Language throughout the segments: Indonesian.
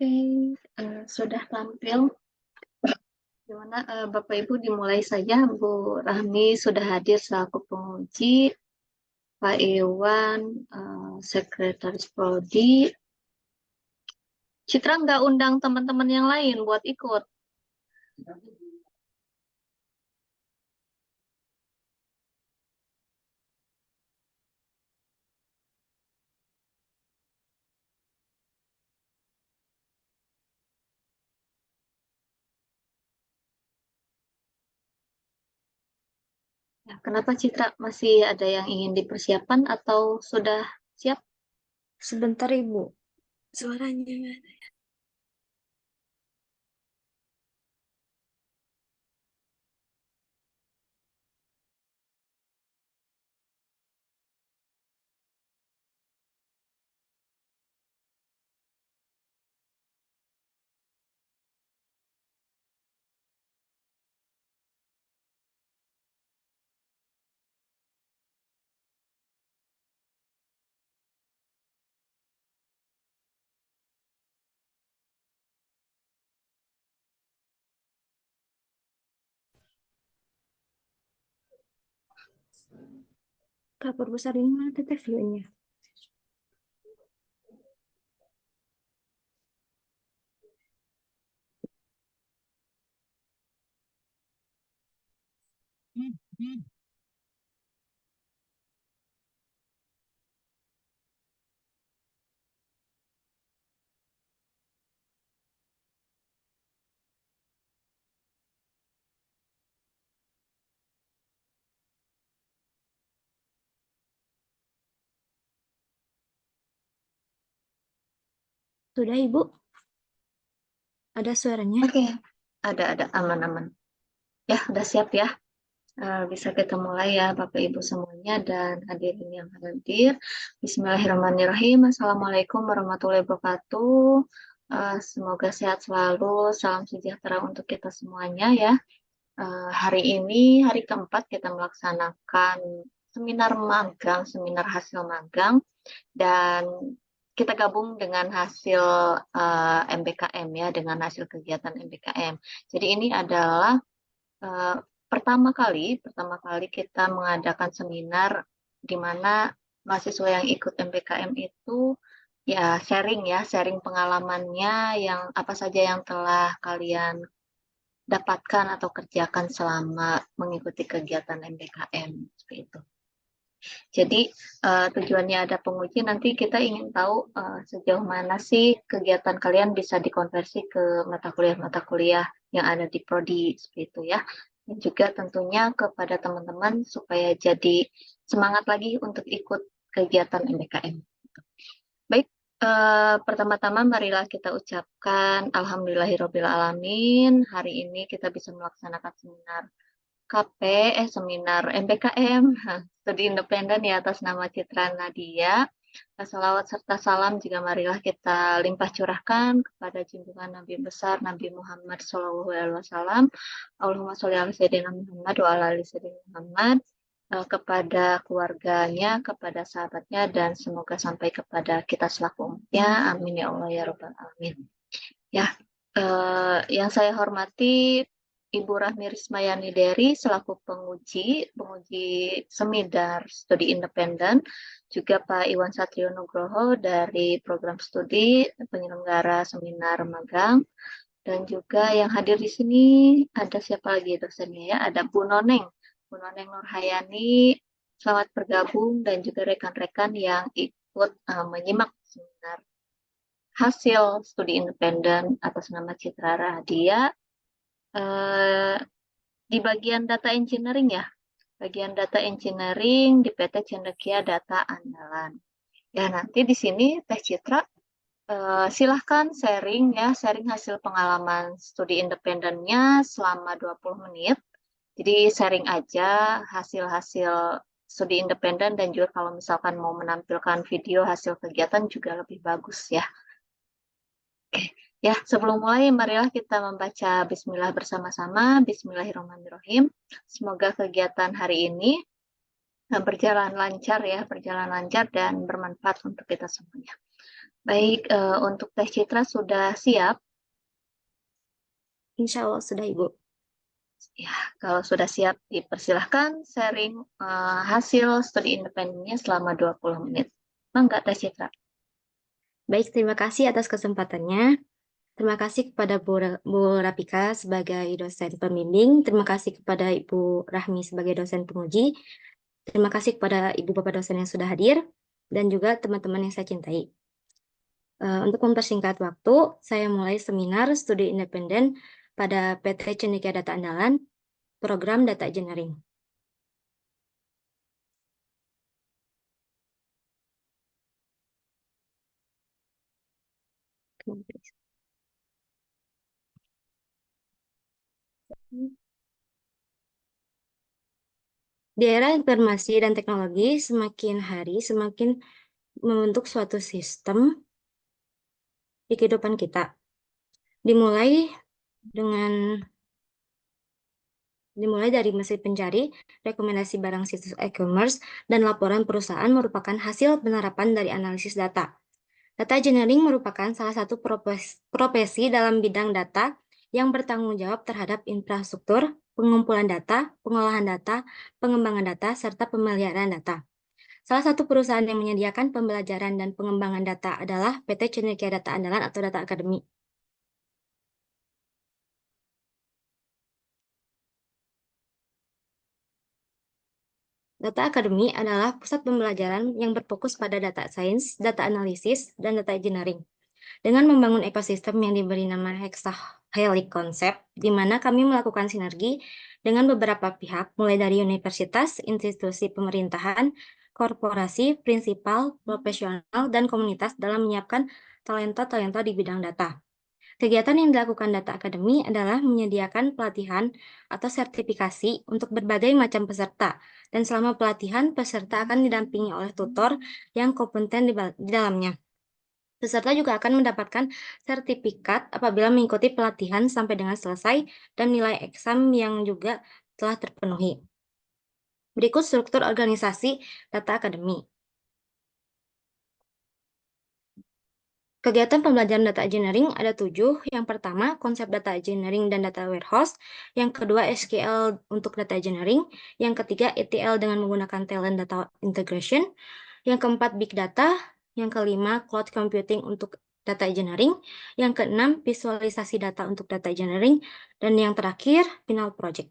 Oke, sudah tampil. Gimana, Bapak Ibu dimulai saja. Bu Rahmi sudah hadir selaku penguji, Pak Iwan, Sekretaris Prodi. Citra nggak undang teman-teman yang lain buat ikut. Ya, kenapa Citra masih ada yang ingin dipersiapkan atau sudah siap? Sebentar Ibu, suaranya nggak ada. Kapur besar ini mana teteh view-nya? Sudah Ibu? Ada suaranya? Oke, ada aman-aman. Ya, udah siap ya. Bisa kita mulai ya Bapak Ibu semuanya dan hadirin yang hadir. Bismillahirrahmanirrahim. Assalamualaikum warahmatullahi wabarakatuh. Semoga sehat selalu, salam sejahtera untuk kita semuanya ya. Hari ini hari keempat kita melaksanakan seminar magang, seminar hasil magang dan kita gabung dengan hasil MBKM ya, dengan hasil kegiatan MBKM. Jadi ini adalah eh, pertama kali kita mengadakan seminar di mana mahasiswa yang ikut MBKM itu sharing pengalamannya yang apa saja yang telah kalian dapatkan atau kerjakan selama mengikuti kegiatan MBKM seperti itu. Jadi tujuannya ada penguji, nanti kita ingin tahu sejauh mana sih kegiatan kalian bisa dikonversi ke mata kuliah yang ada di prodi seperti itu ya. Dan juga tentunya kepada teman-teman supaya jadi semangat lagi untuk ikut kegiatan MBKM. Baik, pertama-tama marilah kita ucapkan Alhamdulillahirabbil alamin. Hari ini kita bisa melaksanakan seminar KP, seminar MBKM, studi independen ya atas nama Citra Nadia. Salawat serta salam juga marilah kita limpah curahkan kepada junjungan Nabi besar Nabi Muhammad SAW. Allahumma sholli ala sayyidina Muhammad wa ala ali sayyidina Muhammad, kepada keluarganya, kepada sahabatnya, dan semoga sampai kepada kita selaku umatnya. Amin ya Allah ya Rabbal Alamin. Ya, yang saya hormati Ibu Rahmi Rismayani Dery selaku penguji seminar studi independen, juga Pak Iwan Satrio Nugroho dari program studi penyelenggara seminar magang, dan juga yang hadir di sini ada siapa lagi dosennya ya? Ada Bu Noneng Nurhayani, selamat bergabung, dan juga rekan-rekan yang ikut menyimak seminar hasil studi independen atas nama Citra Radia. Di bagian data engineering ya, bagian data engineering di PT Cendekia Data Andalan. Ya, nanti di sini Teh Citra silahkan sharing ya, sharing hasil pengalaman studi independennya selama 20 menit. Jadi sharing aja hasil-hasil studi independen, dan juga kalau misalkan mau menampilkan video hasil kegiatan juga lebih bagus ya. Oke, ya sebelum mulai marilah kita membaca Bismillah bersama-sama. Bismillahirrahmanirrahim. Semoga kegiatan hari ini berjalan lancar ya, berjalan lancar dan bermanfaat untuk kita semuanya. Baik, untuk tes citra sudah siap. Insya Allah sudah, Ibu. Ya, kalau sudah siap, dipersilahkan sharing hasil studi independennya selama 20 menit. Mangga tes citra. Baik, terima kasih atas kesempatannya. Terima kasih kepada Bu Rapika sebagai dosen pembimbing. Terima kasih kepada Ibu Rahmi sebagai dosen penguji. Terima kasih kepada Ibu Bapak dosen yang sudah hadir dan juga teman-teman yang saya cintai. Untuk mempersingkat waktu, saya mulai seminar studi independen pada PT Cendekia Data Andalan, program Data Engineering. Di era informasi dan teknologi, semakin hari semakin membentuk suatu sistem di kehidupan kita. Dimulai dari mesin pencari, rekomendasi barang situs e-commerce, dan laporan perusahaan merupakan hasil penerapan dari analisis data. Data engineering merupakan salah satu profesi dalam bidang data yang bertanggung jawab terhadap infrastruktur, pengumpulan data, pengolahan data, pengembangan data, serta pemeliharaan data. Salah satu perusahaan yang menyediakan pembelajaran dan pengembangan data adalah PT Cendekia Data Andalan atau Data Academy. Data Academy adalah pusat pembelajaran yang berfokus pada data science, data analisis, dan data engineering. Dengan membangun ekosistem yang diberi nama Hexahelic Concept, di mana kami melakukan sinergi dengan beberapa pihak, mulai dari universitas, institusi pemerintahan, korporasi, prinsipal, profesional, dan komunitas dalam menyiapkan talenta-talenta di bidang data. Kegiatan yang dilakukan Data Academy adalah menyediakan pelatihan atau sertifikasi untuk berbagai macam peserta, dan selama pelatihan, peserta akan didampingi oleh tutor yang kompeten di dalamnya. Peserta juga akan mendapatkan sertifikat apabila mengikuti pelatihan sampai dengan selesai dan nilai eksam yang juga telah terpenuhi. Berikut struktur organisasi Data Academy. Kegiatan pembelajaran data engineering ada 7. Yang pertama, konsep data engineering dan data warehouse. Yang kedua, SQL untuk data engineering. Yang ketiga, ETL dengan menggunakan talent data integration. Yang keempat, big data. Yang kelima, cloud computing untuk data engineering. Yang keenam, visualisasi data untuk data engineering. Dan yang terakhir, final project.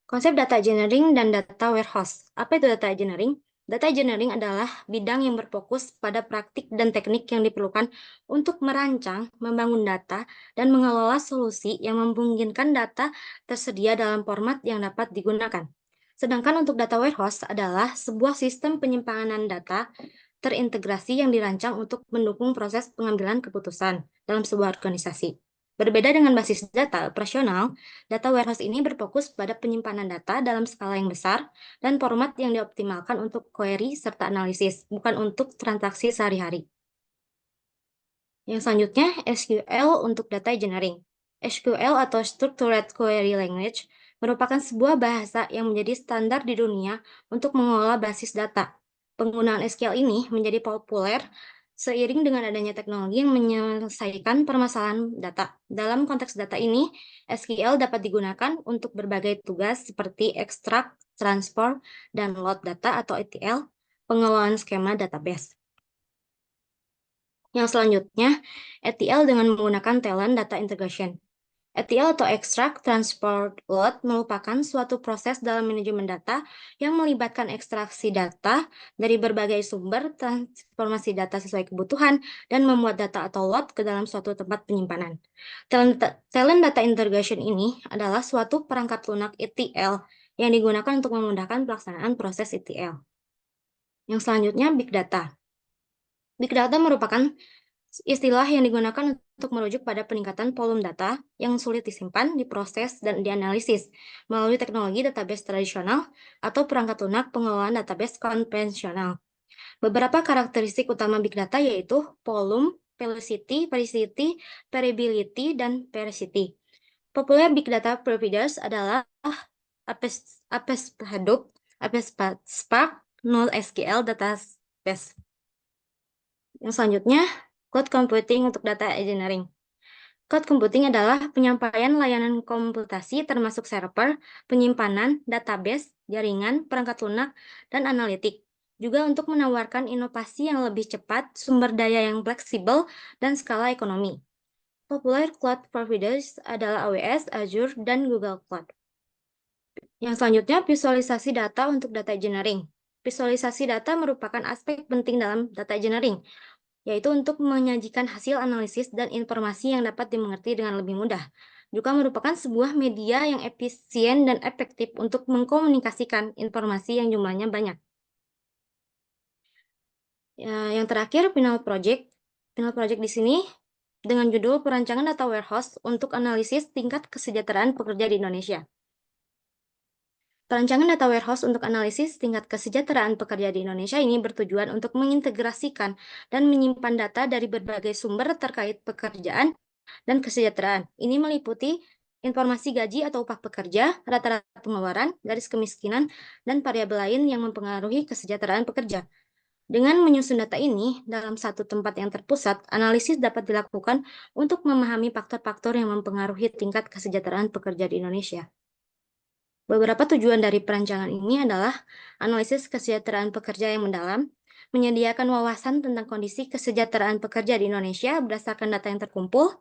Konsep data engineering dan data warehouse. Apa itu data engineering? Data engineering adalah bidang yang berfokus pada praktik dan teknik yang diperlukan untuk merancang, membangun data, dan mengelola solusi yang memungkinkan data tersedia dalam format yang dapat digunakan. Sedangkan untuk data warehouse adalah sebuah sistem penyimpanan data terintegrasi yang dirancang untuk mendukung proses pengambilan keputusan dalam sebuah organisasi. Berbeda dengan basis data operasional, data warehouse ini berfokus pada penyimpanan data dalam skala yang besar dan format yang dioptimalkan untuk query serta analisis, bukan untuk transaksi sehari-hari. Yang selanjutnya, SQL untuk data engineering. SQL atau Structured Query Language merupakan sebuah bahasa yang menjadi standar di dunia untuk mengelola basis data. Penggunaan SQL ini menjadi populer seiring dengan adanya teknologi yang menyelesaikan permasalahan data. Dalam konteks data ini, SQL dapat digunakan untuk berbagai tugas seperti extract, transfer, dan load data atau ETL, pengelolaan skema database. Yang selanjutnya, ETL dengan menggunakan talent data integration. ETL atau Extract, Transport, Load merupakan suatu proses dalam manajemen data yang melibatkan ekstraksi data dari berbagai sumber, transformasi data sesuai kebutuhan, dan memuat data atau load ke dalam suatu tempat penyimpanan. Talent data integration ini adalah suatu perangkat lunak ETL yang digunakan untuk memudahkan pelaksanaan proses ETL. Yang selanjutnya, Big Data. Big Data merupakan istilah yang digunakan untuk merujuk pada peningkatan volume data yang sulit disimpan, diproses, dan dianalisis melalui teknologi database tradisional atau perangkat lunak pengelolaan database konvensional. Beberapa karakteristik utama Big Data yaitu volume, velocity, parsity, variability, dan veracity. Populer Big Data providers adalah Apache Hadoop, Apache Spark, NoSQL Database. Yang selanjutnya, cloud computing untuk data engineering. Cloud computing adalah penyampaian layanan komputasi termasuk server, penyimpanan, database, jaringan, perangkat lunak, dan analitik. Juga untuk menawarkan inovasi yang lebih cepat, sumber daya yang fleksibel, dan skala ekonomi. Popular cloud providers adalah AWS, Azure, dan Google Cloud. Yang selanjutnya, visualisasi data untuk data engineering. Visualisasi data merupakan aspek penting dalam data engineering, yaitu untuk menyajikan hasil analisis dan informasi yang dapat dimengerti dengan lebih mudah. Juga merupakan sebuah media yang efisien dan efektif untuk mengkomunikasikan informasi yang jumlahnya banyak. Ya, yang terakhir, final project. Final project di sini dengan judul Perancangan Data Warehouse untuk Analisis Tingkat Kesejahteraan Pekerja di Indonesia. Perancangan data warehouse untuk analisis tingkat kesejahteraan pekerja di Indonesia ini bertujuan untuk mengintegrasikan dan menyimpan data dari berbagai sumber terkait pekerjaan dan kesejahteraan. Ini meliputi informasi gaji atau upah pekerja, rata-rata pengeluaran, garis kemiskinan, dan variabel lain yang mempengaruhi kesejahteraan pekerja. Dengan menyusun data ini dalam satu tempat yang terpusat, analisis dapat dilakukan untuk memahami faktor-faktor yang mempengaruhi tingkat kesejahteraan pekerja di Indonesia. Beberapa tujuan dari perancangan ini adalah analisis kesejahteraan pekerja yang mendalam, menyediakan wawasan tentang kondisi kesejahteraan pekerja di Indonesia berdasarkan data yang terkumpul,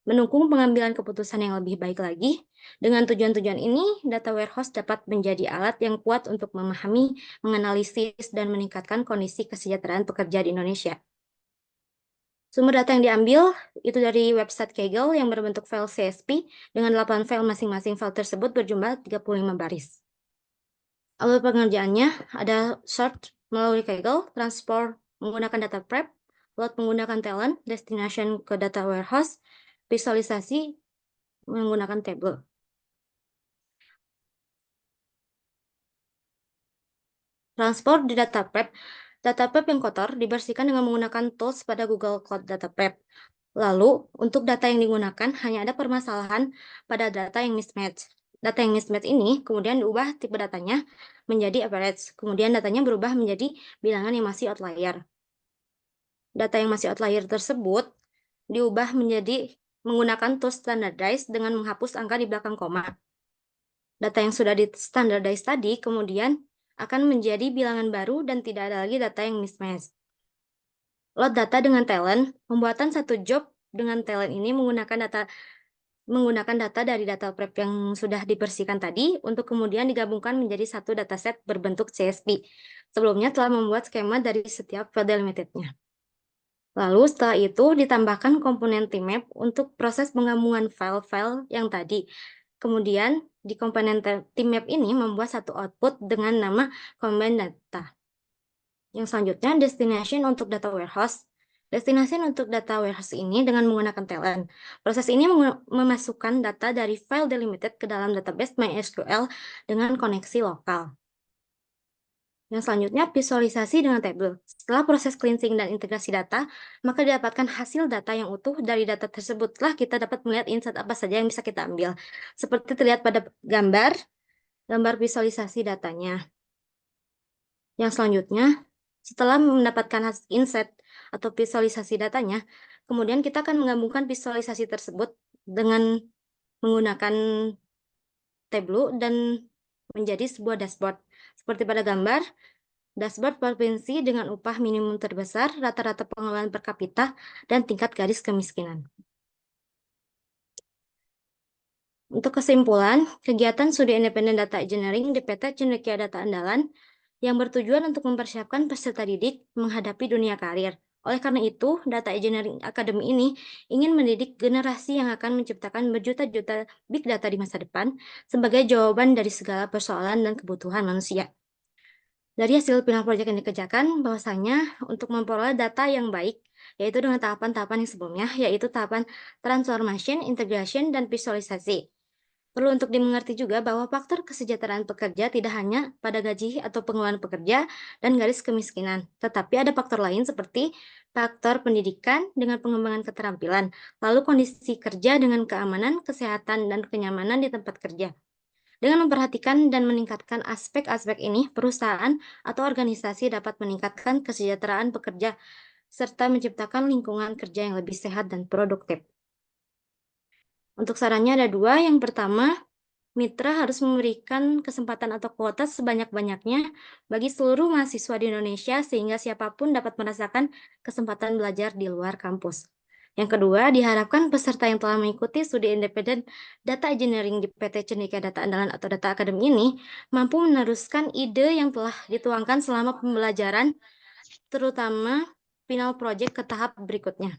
mendukung pengambilan keputusan yang lebih baik lagi. Dengan tujuan-tujuan ini, data warehouse dapat menjadi alat yang kuat untuk memahami, menganalisis, dan meningkatkan kondisi kesejahteraan pekerja di Indonesia. Sumber data yang diambil itu dari website Kaggle yang berbentuk file CSV dengan 8 file masing-masing file tersebut berjumlah 35 baris. Alur pengerjaannya ada sort melalui Kaggle, transport menggunakan data prep, load menggunakan talent, destination ke data warehouse, visualisasi menggunakan table. Transport di data prep yang kotor dibersihkan dengan menggunakan tools pada Google Cloud Data Prep. Lalu, untuk data yang digunakan hanya ada permasalahan pada data yang mismatch. Data yang mismatch ini kemudian diubah tipe datanya menjadi average. Kemudian datanya berubah menjadi bilangan yang masih outlier. Data yang masih outlier tersebut diubah menjadi menggunakan tools standardized dengan menghapus angka di belakang koma. Data yang sudah di standardized tadi kemudian akan menjadi bilangan baru dan tidak ada lagi data yang mismatch. Load data dengan talent, pembuatan satu job dengan talent ini menggunakan data dari data prep yang sudah dibersihkan tadi untuk kemudian digabungkan menjadi satu dataset berbentuk CSV. Sebelumnya telah membuat skema dari setiap file delimited-nya. Lalu setelah itu ditambahkan komponen tmap untuk proses penggabungan file-file yang tadi. Kemudian di komponen tmap ini membuat satu output dengan nama combine data. Yang selanjutnya destination untuk data warehouse. Destination untuk data warehouse ini dengan menggunakan talent. Proses ini memasukkan data dari file delimited ke dalam database MySQL dengan koneksi lokal. Yang selanjutnya, visualisasi dengan tabel. Setelah proses cleansing dan integrasi data, maka didapatkan hasil data yang utuh dari data tersebutlah kita dapat melihat insight apa saja yang bisa kita ambil. Seperti terlihat pada gambar visualisasi datanya. Yang selanjutnya, setelah mendapatkan insight atau visualisasi datanya, kemudian kita akan menggabungkan visualisasi tersebut dengan menggunakan Tableau dan menjadi sebuah dashboard. Seperti pada gambar, dashboard provinsi dengan upah minimum terbesar, rata-rata pengeluaran per kapita, dan tingkat garis kemiskinan. Untuk kesimpulan, kegiatan Studi Independen Data Engineering di PT Cendekia Data Andalan yang bertujuan untuk mempersiapkan peserta didik menghadapi dunia karir. Oleh karena itu, Data Engineering Academy ini ingin mendidik generasi yang akan menciptakan berjuta-juta big data di masa depan sebagai jawaban dari segala persoalan dan kebutuhan manusia. Dari hasil final project yang dikerjakan, bahwasanya untuk memperoleh data yang baik, yaitu dengan tahapan-tahapan yang sebelumnya, yaitu tahapan transformation, integration, dan visualisasi. Perlu untuk dimengerti juga bahwa faktor kesejahteraan pekerja tidak hanya pada gaji atau pengeluaran pekerja dan garis kemiskinan, tetapi ada faktor lain seperti faktor pendidikan dengan pengembangan keterampilan, lalu kondisi kerja dengan keamanan, kesehatan, dan kenyamanan di tempat kerja. Dengan memperhatikan dan meningkatkan aspek-aspek ini, perusahaan atau organisasi dapat meningkatkan kesejahteraan pekerja serta menciptakan lingkungan kerja yang lebih sehat dan produktif. Untuk sarannya ada dua. Yang pertama, mitra harus memberikan kesempatan atau kuota sebanyak-banyaknya bagi seluruh mahasiswa di Indonesia sehingga siapapun dapat merasakan kesempatan belajar di luar kampus. Yang kedua, diharapkan peserta yang telah mengikuti studi independen data engineering di PT Cendekia Data Andalan atau Data Academy ini mampu meneruskan ide yang telah dituangkan selama pembelajaran, terutama final project ke tahap berikutnya.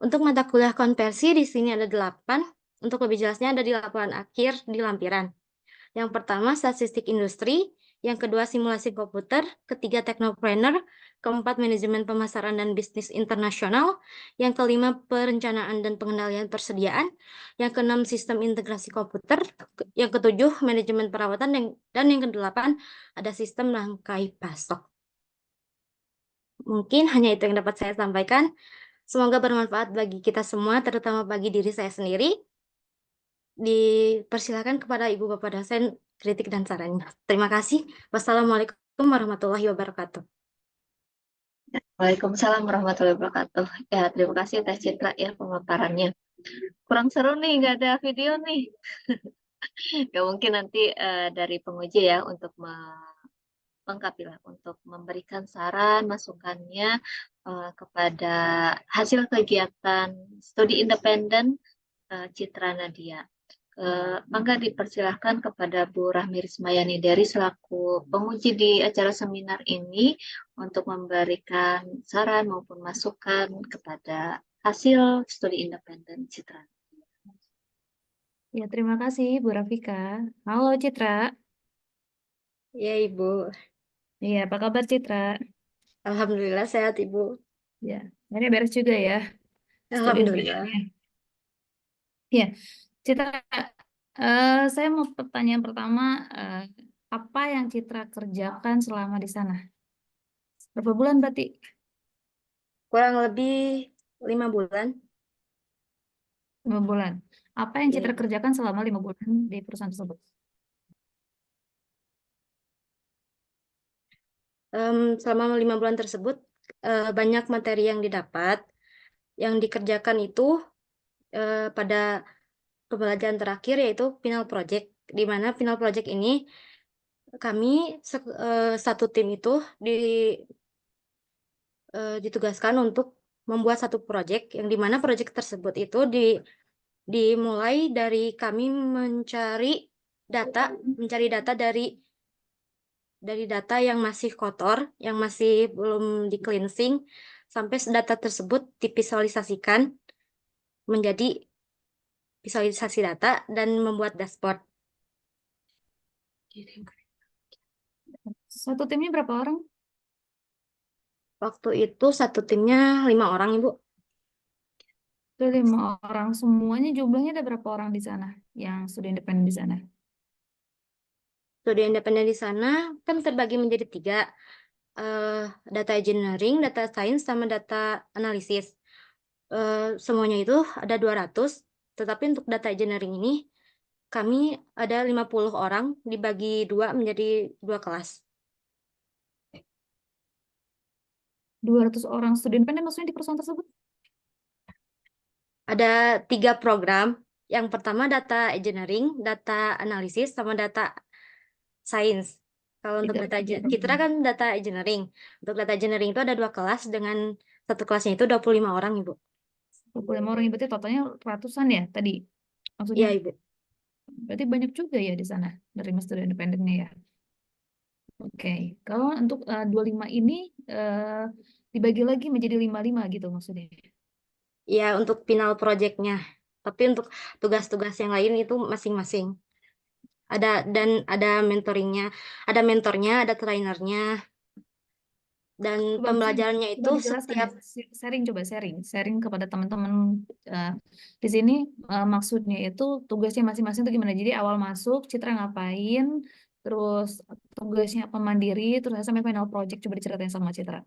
Untuk mata kuliah konversi di sini ada 8. Untuk lebih jelasnya ada di laporan akhir di lampiran. Yang pertama, statistik industri. Yang kedua, simulasi komputer. Ketiga, teknopreneur. Keempat, manajemen pemasaran dan bisnis internasional. Yang kelima, perencanaan dan pengendalian persediaan. Yang keenam, sistem integrasi komputer. Yang ketujuh, manajemen perawatan. Dan yang kedelapan, ada sistem rangkai pasok. Mungkin hanya itu yang dapat saya sampaikan. Semoga bermanfaat bagi kita semua, terutama bagi diri saya sendiri. Dipersilakan kepada Ibu Bapak dosen kritik dan sarannya. Terima kasih. Wassalamualaikum warahmatullahi wabarakatuh. Waalaikumsalam warahmatullahi wabarakatuh. Ya, terima kasih Teh Citra ya pemaparannya. Kurang seru nih, nggak ada video nih. Ya mungkin nanti dari penguji ya untuk melengkapi lah, untuk memberikan saran, masukannya kepada hasil kegiatan studi independen Citra Nadia. Maka dipersilahkan kepada Bu Rahmi Rismayani Dery selaku penguji di acara seminar ini untuk memberikan saran maupun masukan kepada hasil studi independen Citra. Ya, terima kasih Bu Rafika. Halo Citra. Ya, Ibu. Iya, apa kabar Citra? Alhamdulillah sehat, Ibu. Ya, ini beres juga ya. Studi Alhamdulillah. independen. Ya, Citra, saya mau pertanyaan pertama, apa yang Citra kerjakan selama di sana? Berapa bulan berarti? Kurang lebih 5 bulan. 5 bulan. Apa yang Citra Iya. kerjakan selama 5 bulan di perusahaan tersebut? Selama 5 bulan tersebut banyak materi yang didapat. Yang dikerjakan itu pada pembelajaran terakhir yaitu final project, di mana final project ini kami satu tim itu ditugaskan untuk membuat satu project yang dimana project tersebut itu dimulai dari kami mencari data dari data yang masih kotor, yang masih belum di cleansing, sampai data tersebut divisualisasikan menjadi visualisasi data dan membuat dashboard. Satu timnya berapa orang? Waktu itu satu timnya 5 orang, Ibu. Itu 5 orang. Semuanya jumlahnya ada berapa orang di sana yang studi independen di sana? Studi independen di sana kan terbagi menjadi 3. Data engineering, data science, sama data analisis. Semuanya itu ada 200, tetapi untuk data engineering ini kami ada 50 orang dibagi 2 menjadi 2 kelas. 200 orang studi independen maksudnya di perusahaan tersebut? Ada 3 program. Yang pertama data engineering, data analisis, sama data science. Kalau untuk data Citra kan data engineering. Untuk data engineering itu ada 2 kelas dengan satu kelasnya itu 25 orang, Ibu. 25 orang, berarti totalnya ratusan ya tadi? Maksudnya, Iya, Ibu. berarti banyak juga ya di sana dari studi independennya ya. Oke, kalau untuk 25 ini dibagi lagi menjadi 55 gitu maksudnya. Iya, untuk final project-nya. Tapi untuk tugas-tugas yang lain itu masing-masing. Ada mentoringnya, ada mentornya, ada trainernya. Dan pembelajarannya itu setiap sharing kepada teman-teman di sini, maksudnya itu tugasnya masing-masing itu gimana. Jadi awal masuk Citra ngapain, terus tugasnya apa mandiri, terus sampai final project, coba diceritain sama Citra.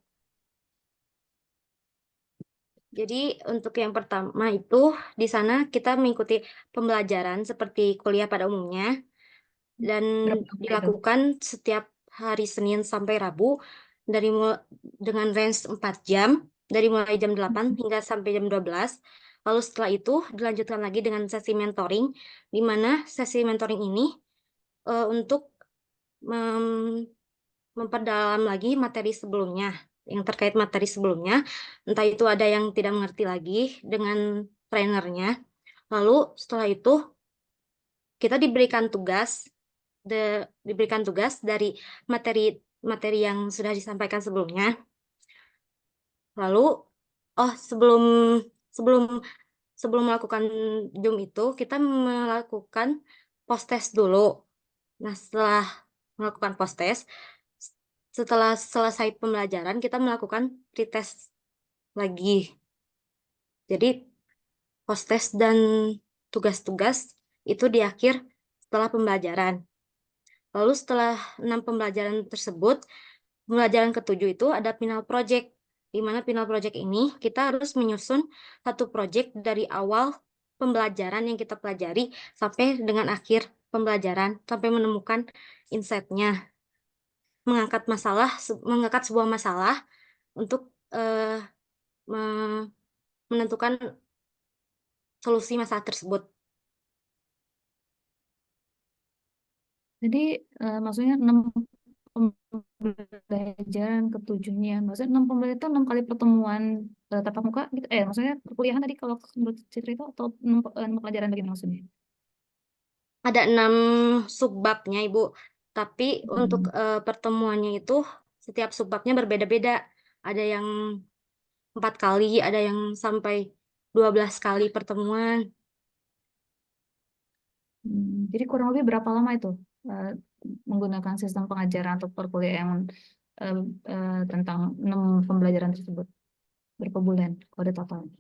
Jadi untuk yang pertama itu di sana kita mengikuti pembelajaran seperti kuliah pada umumnya dan Berapa lama itu? dilakukan setiap hari Senin sampai Rabu dengan range 4 jam, dari mulai jam 8 hingga sampai jam 12. Lalu setelah itu dilanjutkan lagi dengan sesi mentoring, di mana sesi mentoring ini untuk memperdalam lagi materi sebelumnya, yang terkait materi sebelumnya, entah itu ada yang tidak mengerti lagi dengan trainernya. Lalu setelah itu kita diberikan tugas dari materi yang sudah disampaikan sebelumnya. Lalu sebelum melakukan Zoom itu kita melakukan post test dulu. Nah, setelah melakukan post test, setelah selesai pembelajaran kita melakukan pretest lagi. Jadi post test dan tugas-tugas itu di akhir setelah pembelajaran. Lalu setelah 6 pembelajaran tersebut, pembelajaran ke-7 itu ada final project. Di mana final project ini kita harus menyusun satu project dari awal pembelajaran yang kita pelajari sampai dengan akhir pembelajaran, sampai menemukan insight-nya. Mengangkat sebuah masalah untuk menentukan solusi masalah tersebut. Jadi maksudnya 6 pembelajaran ke-7-nya, maksudnya 6 pembelajaran itu 6 kali pertemuan tatap muka gitu, maksudnya perkuliahan tadi kalau menurut Citra itu, atau 6 pelajaran bagaimana maksudnya? Ada 6 subbabnya, Ibu. Tapi untuk pertemuannya itu setiap subbabnya berbeda-beda. Ada yang 4 kali, ada yang sampai 12 kali pertemuan. Jadi kurang lebih berapa lama itu menggunakan sistem pengajaran atau perkuliahan tentang 6 pembelajaran tersebut? Berapa bulan kalau ada total?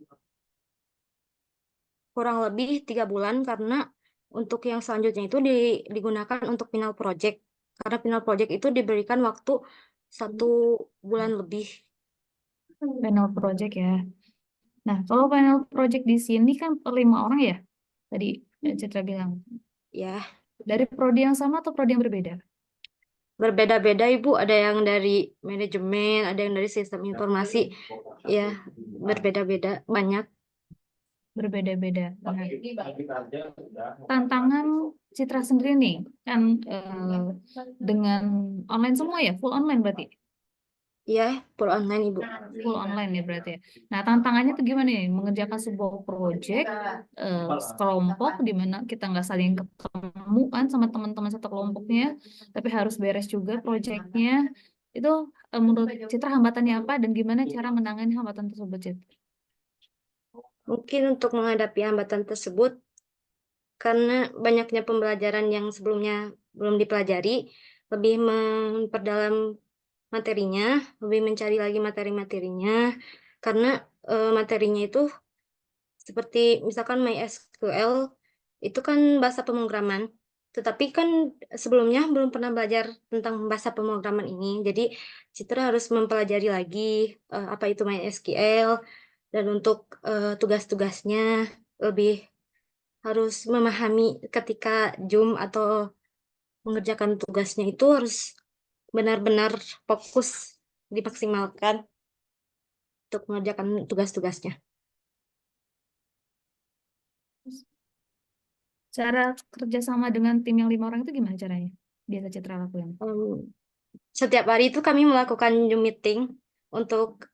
Kurang lebih 3 bulan, karena untuk yang selanjutnya itu digunakan untuk final project. Karena final project itu diberikan waktu 1 bulan lebih. Final project ya. Nah, kalau final project di sini kan per 5 orang ya, tadi Citra bilang. Ya, Dari prodi yang sama atau prodi yang berbeda? berbeda-beda, Ibu. Ada yang dari manajemen, ada yang dari sistem informasi. Ya, berbeda-beda, banyak. Berbeda-beda. Nah, tantangan Citra sendiri nih, kan dengan online semua ya, full online berarti? Ya, full online, Ibu. Full online ya berarti ya. Nah, tantangannya tuh gimana nih? Mengerjakan sebuah project sekelompok di mana kita nggak saling ketemu kan sama teman-teman satu kelompoknya, tapi harus beres juga projectnya. Itu menurut Citra hambatannya apa dan gimana cara menangani hambatan tersebut, Citra? Mungkin untuk menghadapi hambatan tersebut, karena banyaknya pembelajaran yang sebelumnya belum dipelajari, lebih memperdalam materinya, lebih mencari lagi materi-materinya, karena materinya itu seperti misalkan MySQL, itu kan bahasa pemrograman, tetapi kan sebelumnya belum pernah belajar tentang bahasa pemrograman ini, jadi Citra harus mempelajari lagi apa itu MySQL, dan untuk tugas-tugasnya lebih harus memahami ketika Zoom atau mengerjakan tugasnya itu harus benar-benar fokus, dimaksimalkan untuk mengerjakan tugas-tugasnya. Cara kerjasama dengan tim yang 5 orang itu gimana caranya? Biasa Citra lakuin. Setiap hari itu kami melakukan Zoom meeting untuk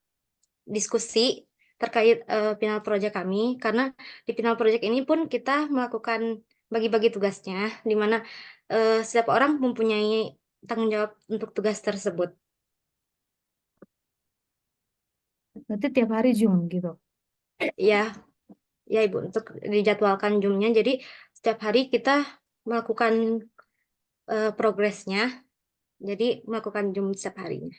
diskusi terkait final project kami, karena di final project ini pun kita melakukan bagi-bagi tugasnya, di mana setiap orang mempunyai tanggung jawab untuk tugas tersebut. Berarti tiap hari Zoom gitu? Ya, ya Ibu, untuk dijadwalkan Zoom-nya, jadi setiap hari kita melakukan progresnya, jadi melakukan Zoom setiap harinya.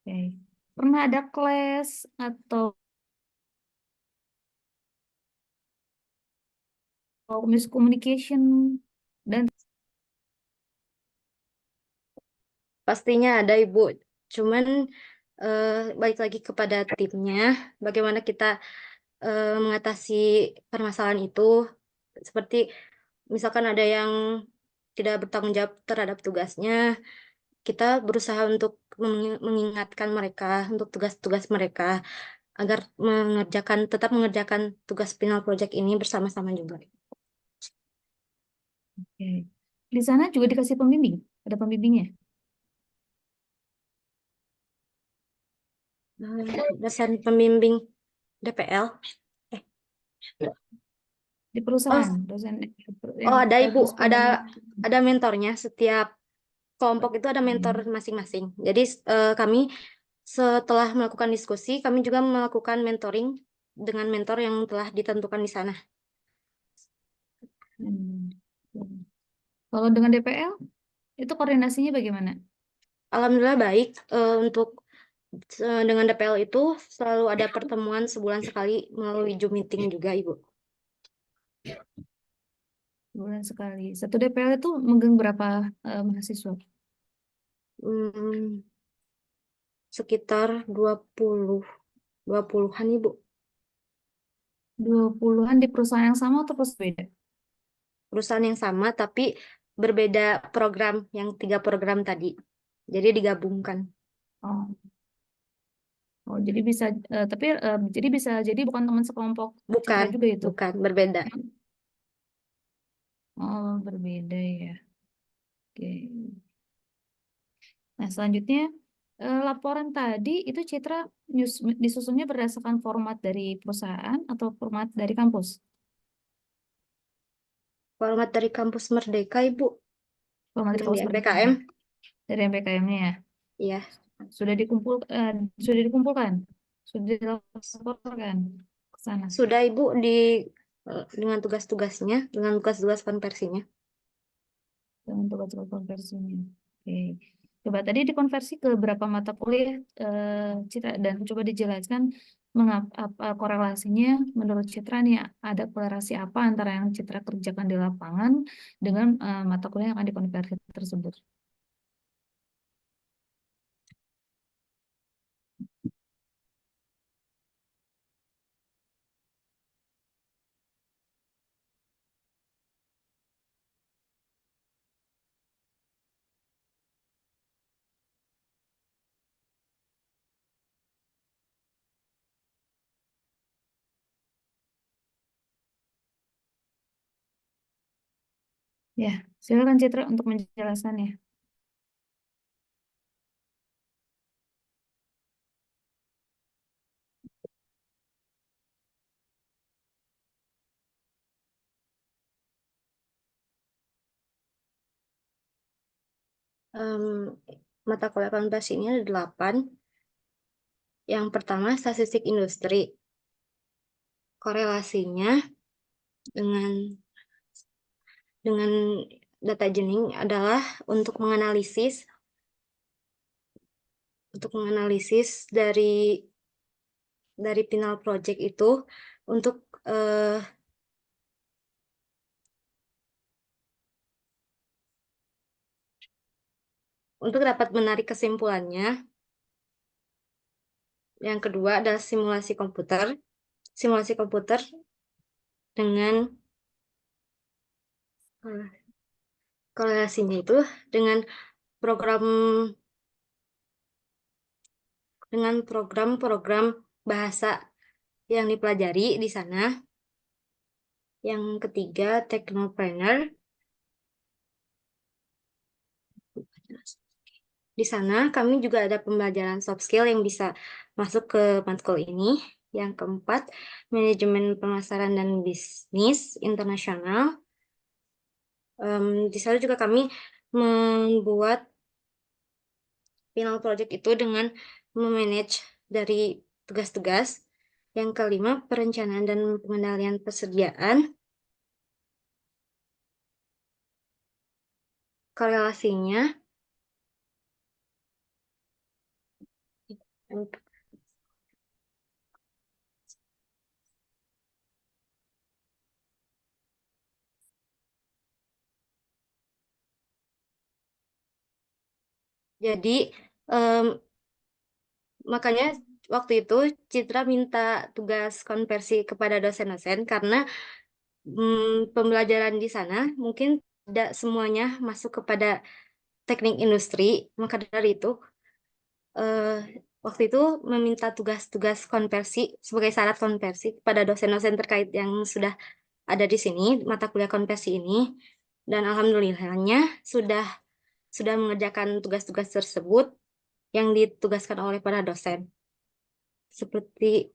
Oke. Pernah ada kelas atau miscommunication dan Pastinya ada, Ibu. Cuman balik lagi kepada timnya, bagaimana kita mengatasi permasalahan itu. Seperti misalkan ada yang tidak bertanggung jawab terhadap tugasnya, kita berusaha untuk mengingatkan mereka untuk tugas-tugas mereka agar tetap mengerjakan tugas final project ini bersama-sama juga. Oke. Di sana juga dikasih pembimbing, ada pembimbingnya. Dosen pembimbing DPL. Di perusahaan, dosen yang Ada Ibu, terus pembimbing. ada mentornya. Setiap kelompok itu ada mentor masing-masing. Jadi kami setelah melakukan diskusi, kami juga melakukan mentoring dengan mentor yang telah ditentukan di sana. Kalau dengan DPL, itu koordinasinya bagaimana? Alhamdulillah baik. Untuk dengan DPL itu selalu ada pertemuan sebulan sekali melalui Zoom meeting juga, Ibu. Bulan sekali. Satu DPL itu megang berapa mahasiswa? Sekitar 20-an, Ibu. 20-an di perusahaan yang sama atau perusahaan beda? Perusahaan yang sama tapi berbeda program, yang 3 program tadi. Jadi digabungkan. Oh, jadi bisa jadi bukan teman sekelompok Citra juga itu? Bukan, berbeda. Oh, berbeda ya. Oke. Nah, selanjutnya laporan tadi itu Citra disusunnya berdasarkan format dari perusahaan atau format dari kampus? Format dari Kampus Merdeka, Ibu. Format dari Yang kampus di Merdeka. MPKM. Dari MPKM-nya ya? Iya. Sudah dikumpulkan? Sudah dilaporkan ke sana? Sudah, Ibu, dengan tugas-tugasnya, dengan tugas-tugas konversinya. Dengan tugas-tugas konversinya. Oke. Coba tadi dikonversi ke berapa mata kuliah, Citra, dan coba dijelaskan mengapa korelasinya menurut Citra nih, ada korelasi apa antara yang Citra kerjakan di lapangan dengan mata kuliah yang akan dikonversi tersebut. Ya, silakan Citra untuk menjelaskannya. Mata kuliah konversi ini ada 8. Yang pertama, statistik industri. Korelasinya dengan data engineering adalah untuk menganalisis dari final project itu untuk dapat menarik kesimpulannya. Yang kedua adalah simulasi komputer. Simulasi komputer dengan korelasinya itu dengan program bahasa yang dipelajari di sana. Yang ketiga, Technopreneur. Di sana kami juga ada pembelajaran soft skill yang bisa masuk ke matkul ini. Yang keempat, manajemen pemasaran dan bisnis internasional. Di sana juga kami membuat final project itu dengan memanage dari tugas-tugas. Yang kelima, perencanaan dan pengendalian persediaan. Korelasinya jadi makanya waktu itu Citra minta tugas konversi kepada dosen-dosen karena pembelajaran di sana mungkin tidak semuanya masuk kepada teknik industri. Maka dari itu, waktu itu meminta tugas-tugas konversi sebagai syarat konversi kepada dosen-dosen terkait yang sudah ada di sini, mata kuliah konversi ini. Dan alhamdulillahnya sudah mengerjakan tugas-tugas tersebut yang ditugaskan oleh para dosen. Seperti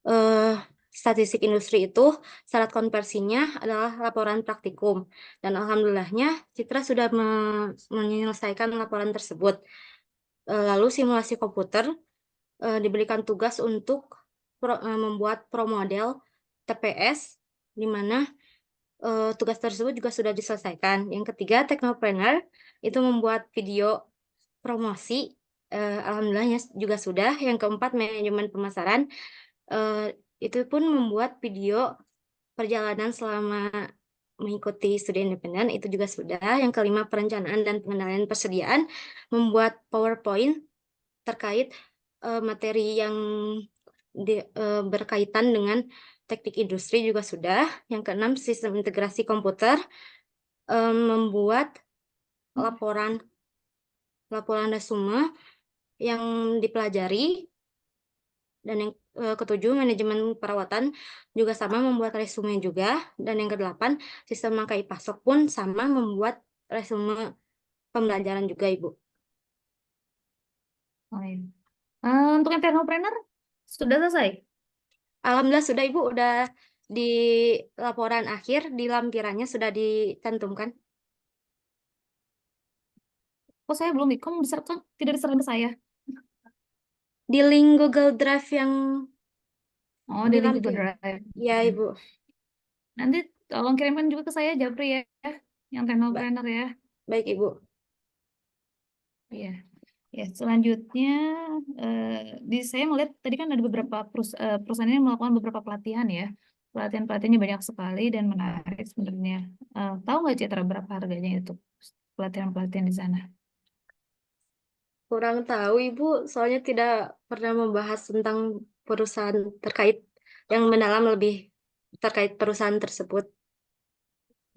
eh, statistik industri itu syarat konversinya adalah laporan praktikum. Dan alhamdulillahnya Citra sudah menyelesaikan laporan tersebut. Lalu simulasi komputer diberikan tugas untuk membuat pro model TPS, di mana tugas tersebut juga sudah diselesaikan. Yang ketiga, Teknopreneur itu membuat video promosi, alhamdulillahnya juga sudah. Yang keempat, manajemen pemasaran, itu pun membuat video perjalanan selama mengikuti studi independen, itu juga sudah. Yang kelima, perencanaan dan pengendalian persediaan, membuat PowerPoint terkait materi yang berkaitan dengan teknik industri juga sudah. Yang keenam, sistem integrasi komputer, membuat laporan resume yang dipelajari. Dan yang ketujuh, manajemen perawatan juga sama, membuat resume juga. Dan yang kedelapan, sistem Mangkai Pasok pun sama, membuat resume pembelajaran juga, Ibu. Oh, iya. Untuk yang teknopreneur sudah selesai? Alhamdulillah sudah, Ibu. Udah di laporan akhir, di lampirannya sudah dicantumkan. Oh, saya belum, kok bisa kan tidak diserahkan ke saya? Di link Google Drive yang Oh, di link Google dilampir. Drive. Ya, Ibu. Nanti tolong kirimkan juga ke saya, Japri ya, yang teknopreneur ya. Baik, Ibu. Iya. Ya, selanjutnya saya melihat tadi kan ada beberapa perusahaan ini melakukan beberapa pelatihan ya. Pelatihan-pelatihannya banyak sekali dan menarik sebenarnya. Tahu nggak Citra berapa harganya itu pelatihan-pelatihan di sana? Kurang tahu, Ibu. Soalnya tidak pernah membahas tentang perusahaan terkait yang mendalam lebih terkait perusahaan tersebut.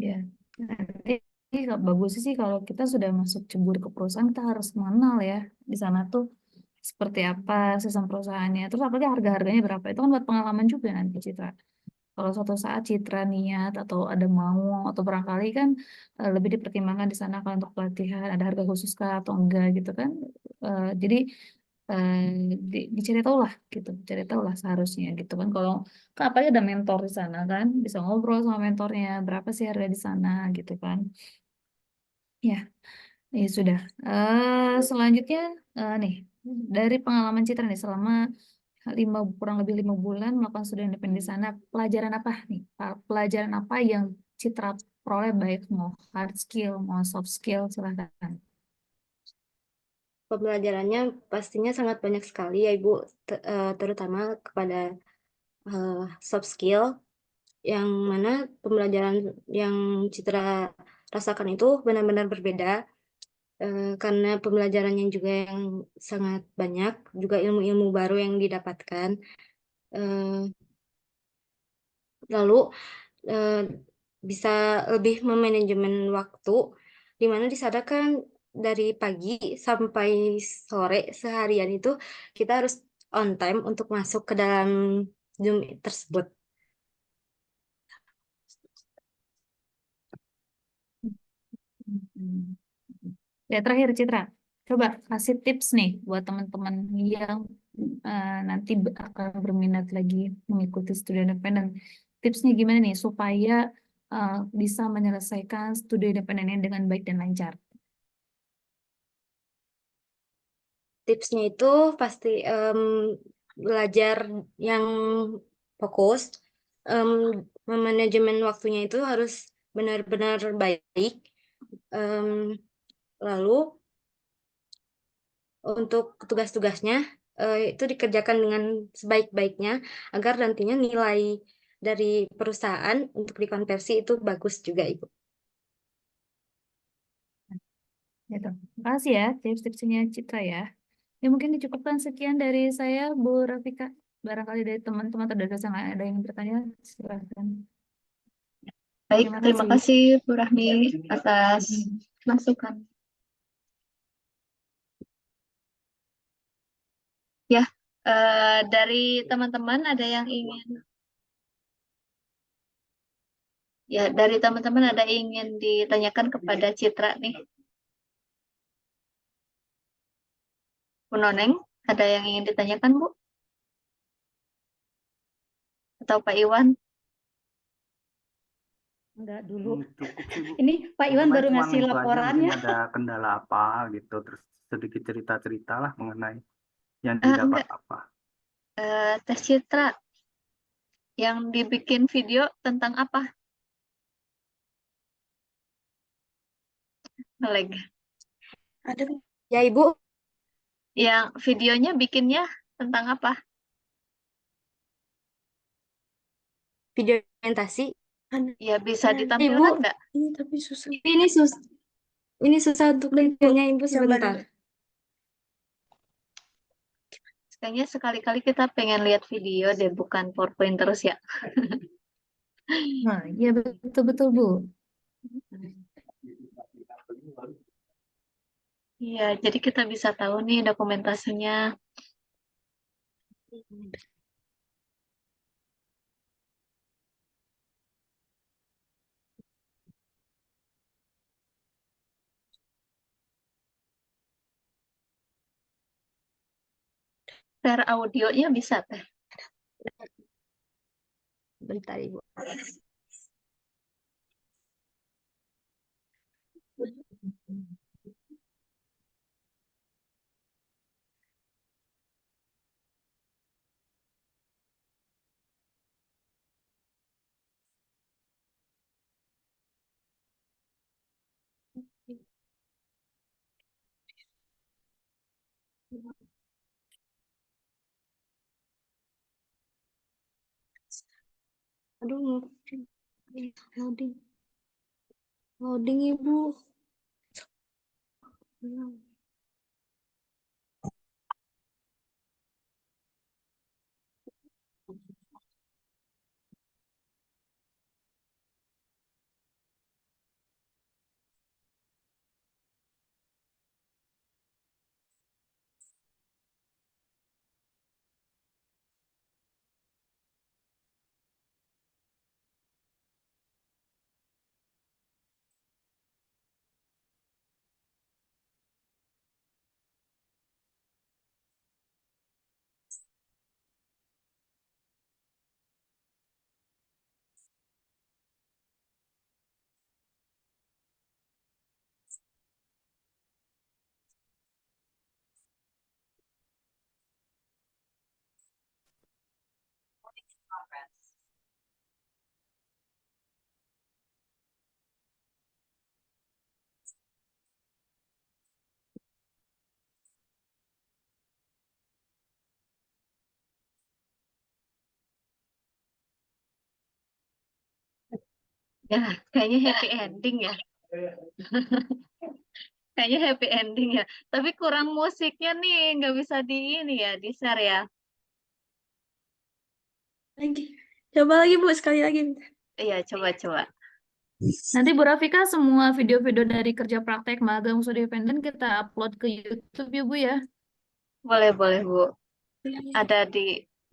Ya, nanti bagus sih kalau kita sudah masuk cebur ke perusahaan, kita harus mengenal ya di sana tuh seperti apa sistem perusahaannya. Terus apalagi harga-harganya berapa, itu kan buat pengalaman juga nanti Citra. Kalau suatu saat Citra niat atau ada mau atau barangkali kan lebih dipertimbangkan di sana kalau untuk pelatihan ada harga khusus kah atau enggak gitu kan. Jadi dicari tahu lah gitu, cari tahu lah seharusnya gitu kan. Kalau apalagi ada mentor di sana kan, bisa ngobrol sama mentornya berapa sih harga di sana gitu kan. Ya, ya sudah. Selanjutnya nih dari pengalaman Citra nih selama kurang lebih 5 bulan melakukan studi independen di sana, pelajaran apa nih? Pelajaran apa yang Citra peroleh, baik mau hard skill, mau soft skill, silahkan. Pembelajarannya pastinya sangat banyak sekali ya, Ibu, terutama kepada soft skill, yang mana pembelajaran yang Citra rasakan itu benar-benar berbeda, karena pembelajarannya juga yang sangat banyak, juga ilmu-ilmu baru yang didapatkan. Lalu bisa lebih memanajemen waktu, di mana disadarkan dari pagi sampai sore seharian itu kita harus on time untuk masuk ke dalam Zoom tersebut. Ya, terakhir Citra, coba kasih tips nih buat teman-teman yang nanti akan berminat lagi mengikuti studi independen. Tipsnya gimana nih supaya bisa menyelesaikan studi independennya dengan baik dan lancar? Tipsnya itu pasti belajar yang fokus, memanajemen waktunya itu harus benar-benar baik. Lalu untuk tugas-tugasnya itu dikerjakan dengan sebaik-baiknya agar nantinya nilai dari perusahaan untuk dikonversi itu bagus juga, Ibu. Gitu. Terima kasih ya tips-tipsnya Citra ya. Ya mungkin dicukupkan sekian dari saya, Bu Rafika. Barangkali dari teman-teman atau dari yang ada yang bertanya, silakan. Baik, Terima terima kasih. kasih Bu Rahmi atas masukan. Ya, dari teman-teman ada yang ingin dari teman-teman ada ingin ditanyakan kepada Citra nih. Bu Noneng, ada yang ingin ditanyakan Bu? Atau Pak Iwan? Enggak dulu. Cukup sih Bu. Ini Pak Iwan Mungkin baru cuma ngasih itu aja, laporannya. mungkin ada kendala apa gitu, terus sedikit cerita-cerita lah mengenai yang Enggak, didapat apa. Tes Citra yang dibikin video tentang apa? Ngelag. Ada. Ya, Ibu. Yang videonya bikinnya tentang apa? Video orientasi. Ya, bisa Ibu, ditampilkan nggak? ini tapi susah. Ini susah untuk dilihatnya, Ibu, sebentar. Kayaknya sekali-kali kita pengen lihat video deh, bukan PowerPoint terus ya. Nah, iya betul-betul Bu. Iya, jadi kita bisa tahu nih dokumentasinya. Share audionya bisa teh. Bentar, Ibu. Aduh, loading. Loading, Ibu. Ya, kayaknya happy ending ya. Kayaknya happy ending ya. Tapi kurang musiknya nih, nggak bisa di ini ya, di share ya. Lagi. Coba lagi, Bu, sekali lagi. Iya, coba-coba. Nanti Bu Rafika semua video-video dari kerja praktek magang studi independen kita upload ke YouTube ya Bu ya. Boleh, boleh Bu. Ada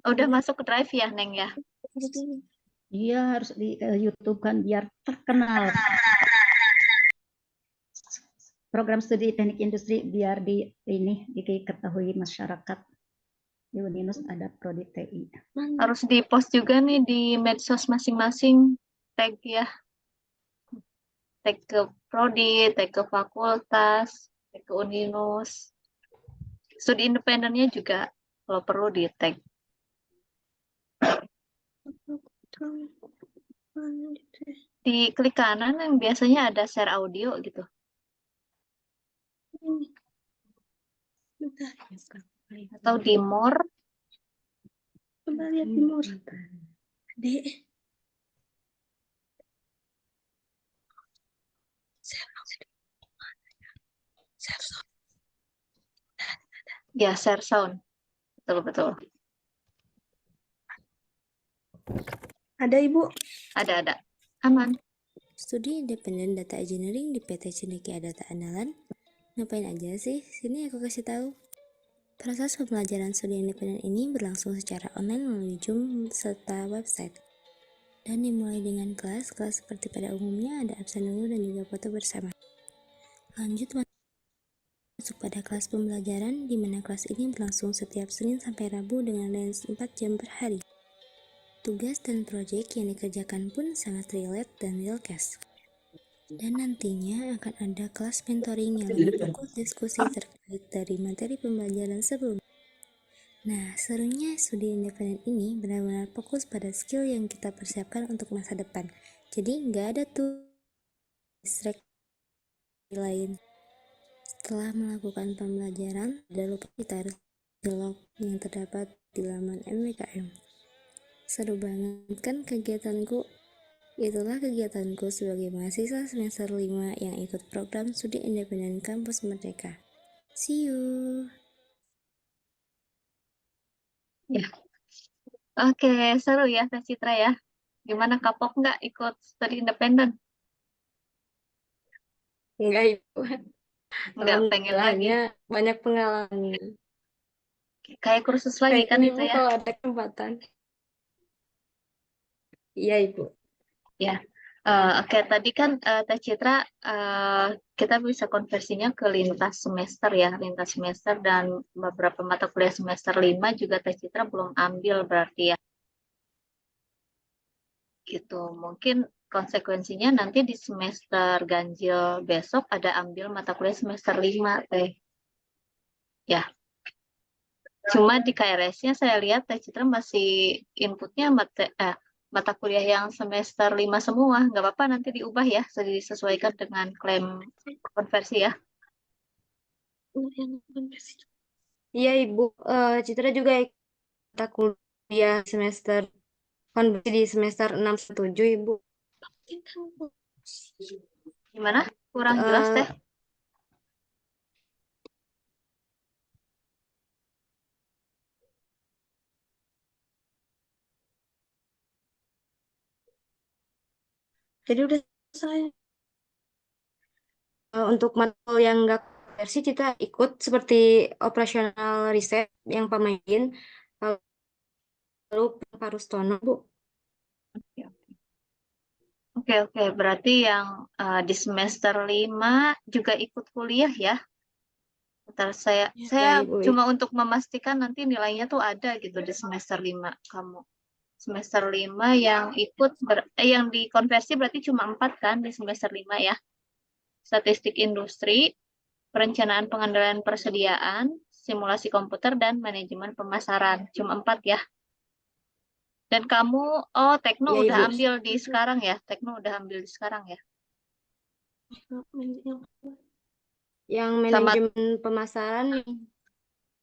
udah masuk ke Drive ya, Neng ya? Iya harus di YouTube kan biar terkenal. Program studi teknik industri biar diketahui masyarakat. Di Uninus ada prodi TI. Harus di-post juga nih di medsos masing-masing. Tag ya. Tag ke prodi, tag ke fakultas, tag ke Uninus. Studi independennya juga kalau perlu di tag. Di klik kanan yang biasanya ada share audio gitu. Atau di more. Coba lihat di more. Dek. Ya, share sound. Betul-betul. Ada, Ibu. Ada. Aman. Studi independen data engineering di PT Cendekia Data Andalan. Ngapain aja sih? Sini aku kasih tahu. Proses pembelajaran studi independen ini berlangsung secara online melalui Zoom serta website. Dan dimulai dengan kelas seperti pada umumnya ada absen dulu dan juga foto bersama. Lanjut masuk pada kelas pembelajaran, di mana kelas ini berlangsung setiap Senin sampai Rabu dengan range 4 jam per hari. Tugas dan proyek yang dikerjakan pun sangat relate dan real case. Dan nantinya akan ada kelas mentoring yang lebih fokus diskusi terkait dari materi pembelajaran sebelumnya. Nah, serunya studi independen ini benar-benar fokus pada skill yang kita persiapkan untuk masa depan. Jadi nggak ada tuh distraksi lain. Setelah melakukan pembelajaran, tidak lupa kita harus dialog yang terdapat di laman MWKM. Seru banget kan kegiatanku? Itulah kegiatanku sebagai mahasiswa semester 5 yang ikut program studi independen Kampus Merdeka. See you! Ya. Oke, seru ya Teh Citra ya. Gimana kapok nggak ikut studi independen? Enggak, Ibu. Nggak pengen lagi. Alhamdulillahnya banyak pengalaman. Kayak kursus lagi kan Pengen itu Ibu ya? kalau ada kesempatan. Iya, Ibu. Ya. Oke, tadi kan Teh Citra kita bisa konversinya ke lintas semester ya, lintas semester dan beberapa mata kuliah semester 5 juga Teh Citra belum ambil berarti ya. Gitu. Mungkin konsekuensinya nanti di semester ganjil besok ada ambil mata kuliah semester 5 Teh. Ya. Cuma di KRS-nya saya lihat Teh Citra masih inputnya mata kuliah yang semester 5 semua. Nggak apa-apa nanti diubah ya, disesuaikan dengan klaim konversi ya. Iya, Ibu. Citra juga ikut mata kuliah semester konversi di semester 6/7, Ibu. Gimana? Kurang jelas Teh. Jadi udah selesai. Untuk matkul yang nggak konversi kita ikut seperti operasional riset yang pemain, lalu Parustono, Bu. Oke. Berarti yang di semester 5 juga ikut kuliah ya? Bentar, saya Ya, Ibu. cuma untuk memastikan nanti nilainya tuh ada gitu di semester 5 kamu. Semester 5 yang ikut yang dikonversi berarti cuma 4 kan di semester 5 ya. Statistik industri, perencanaan pengendalian persediaan, simulasi komputer dan manajemen pemasaran. Cuma 4 ya. Dan kamu Tekno Ya, udah Ibu. ambil di sekarang ya? Tekno udah ambil di sekarang ya? Yang Sama manajemen pemasaran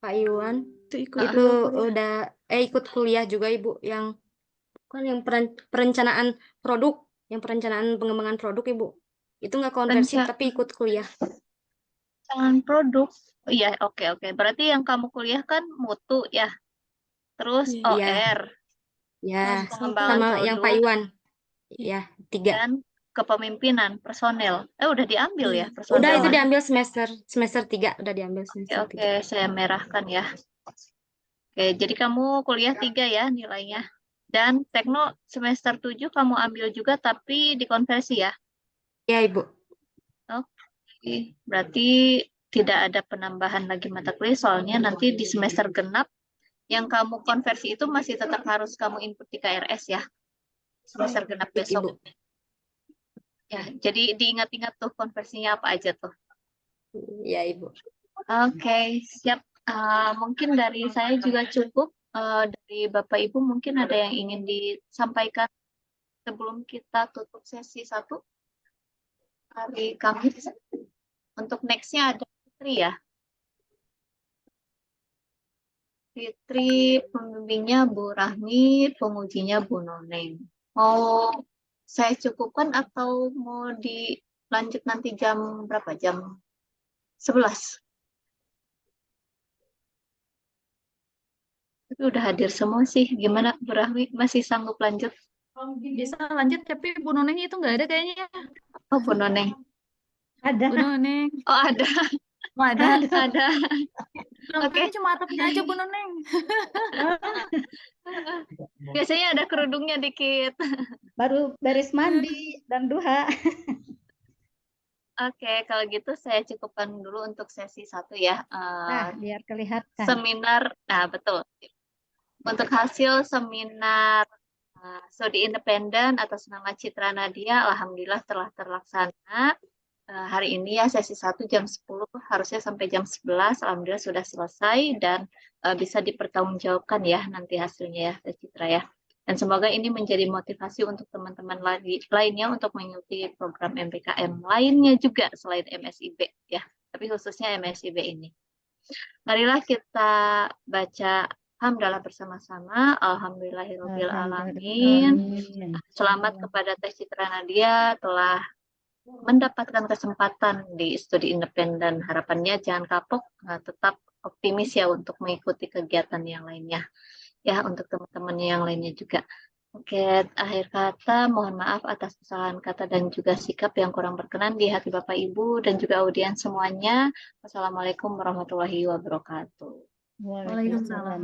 Pak Iwan itu itu udah ikut kuliah juga, Ibu, yang kan yang perencanaan produk, yang perencanaan pengembangan produk, Ibu. Itu nggak konversi tapi ikut kuliah. perencanaan produk. Iya, oke. Berarti yang kamu kuliah kan mutu ya. Terus Iya. OR, Ya, terus pengembangan sama yang Pak produk Iwan. Ya, 3. dan kepemimpinan personel. Udah diambil ya Udah personel. itu diambil semester 3 udah diambil semester 3. Oke, saya merahkan ya. Oke, jadi kamu kuliah 3 ya nilainya. Dan Tekno semester 7 kamu ambil juga tapi dikonversi ya. Ya, Ibu. Oke, berarti tidak ada penambahan lagi mata kuliah soalnya nanti di semester genap yang kamu konversi itu masih tetap harus kamu input di KRS ya. Semester genap besok. Ibu. Ya, jadi diingat-ingat tuh konversinya apa aja tuh. Ya, Ibu. Oke, siap. Mungkin dari saya juga cukup. Dari Bapak Ibu mungkin ada yang ingin disampaikan sebelum kita tutup sesi 1 hari Kamis. Untuk nextnya ada Fitri ya. Fitri, pembimbingnya Bu Rahmi, pengujinya Bu Noneng. Mau saya cukupkan atau mau dilanjut nanti jam berapa? Jam 11. Tapi udah hadir semua sih. Gimana Bu Rahmi? Masih sanggup lanjut? Bisa lanjut, tapi Bu Noneng itu nggak ada kayaknya. Oh, Bu Noneng. Ada, Bu Noneng, Oh, ada, oh, ada. ada. Oke. Lengkapnya cuma atapnya aja Bu Noneng. Biasanya ada kerudungnya dikit. baru beres mandi dan duha. Oke, kalau gitu saya cukupkan dulu untuk sesi 1 ya. Nah, biar kelihatan. Seminar, nah betul. Untuk hasil seminar studi independen atas nama Citra Nadia, alhamdulillah telah terlaksana. Hari ini ya sesi 1 jam 10, harusnya sampai jam 11, alhamdulillah sudah selesai dan bisa dipertanggungjawabkan ya nanti hasilnya ya, Teh Citra ya. Dan semoga ini menjadi motivasi untuk teman-teman lainnya untuk mengikuti program MPKM lainnya juga selain MSIB ya, tapi khususnya MSIB ini. Marilah kita baca hamdalah bersama-sama. Alhamdulillahirabbil alamin. Amin. Selamat kepada Teh Citra Nadia telah mendapatkan kesempatan di studi independen. Harapannya jangan kapok, tetap optimis ya untuk mengikuti kegiatan yang lainnya. Ya, untuk teman-teman yang lainnya juga. Oke, akhir kata, mohon maaf atas kesalahan kata dan juga sikap yang kurang berkenan di hati Bapak Ibu dan juga audiens semuanya. Wassalamualaikum warahmatullahi wabarakatuh. Waalaikumsalam.